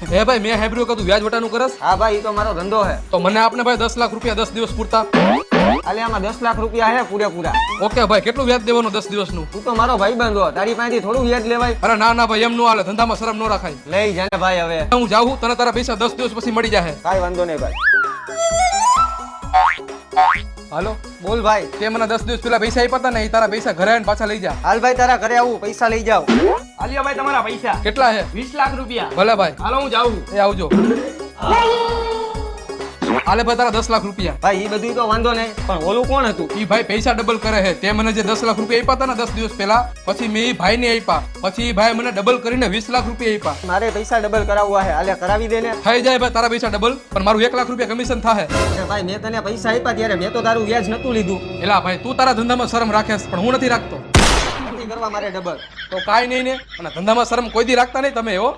હે ભાઈ મેં હેબ્રિયો કતું વ્યાજ વટાનું કરસ હા ભાઈ, ઈ તો મારો ધંધો હે. તો મને આપને ભાઈ 10 લાખ રૂપિયા 10 દિવસ પૂરતા. આલે આમાં 10 લાખ રૂપિયા હે પૂરેપૂરા. ઓકે ભાઈ કેટલું વ્યાજ દેવાનું 10 દિવસનું? તું તો મારો ભાઈબંધ હો, તારી પાસેથી થોડું વ્યાજ લેવાય. અરે ના ના ભાઈ એમ નો હાલે, ધંધામાં શરમ નો રાખાય. લઈ જા ને ભાઈ હવે. હું જાઉં તને તારા પૈસા 10 દિવસ પછી મળી જાહે. કાઈ વાંધો નહીં ભાઈ. હાલો બોલ ભાઈ. તે મને 10 દિવસ પહેલા પૈસા આપ્યા હતા ને એ તારા પૈસા ઘરે આવીને પાછા લઈ જા. હાલ ભાઈ, તારા ઘરે આવું, પૈસા લઈ જાવ. આલિયા ભાઈ તમારા પૈસા કેટલા હે? 20 લાખ રૂપિયા. ભલે ભાઈ હાલો હું જાઉં. એ આવજો. હાલે ભાઈ તારા 10 લાખ રૂપિયા. ભાઈ ઈ બધું તો વાંધો નહીં, પણ ઓલું કોણ હતું? ઈ ભાઈ પૈસા ડબલ કરે છે. તે મને જે 10 લાખ રૂપિયા આપ્યા હતા ને 10 દિવસ પહેલા, પછી મેં ઈ ભાઈને આપ્યા, પછી ઈ ભાઈ મને ડબલ કરીને 20 લાખ રૂપિયા આપ્યા. મારે પૈસા ડબલ કરાવવા હે, આલે કરાવી દે ને. થઈ જાય ભાઈ તારા પૈસા ડબલ, પણ મારું 1 લાખ રૂપિયા કમિશન થાહે. અરે ભાઈ, મેં તને પૈસા આપ્યા ત્યારે મેં તો તારું વ્યાજ નતું લીધું. એલા ભાઈ તું તારા ધંધામાં શરમ રાખેસ, પણ હું નથી રાખતો. નથી કરવા મારે ડબલ. તો કાઈ નહીં ને, અને ધંધામાં શરમ કોઈ દી રાખતા નહીં તમે હો.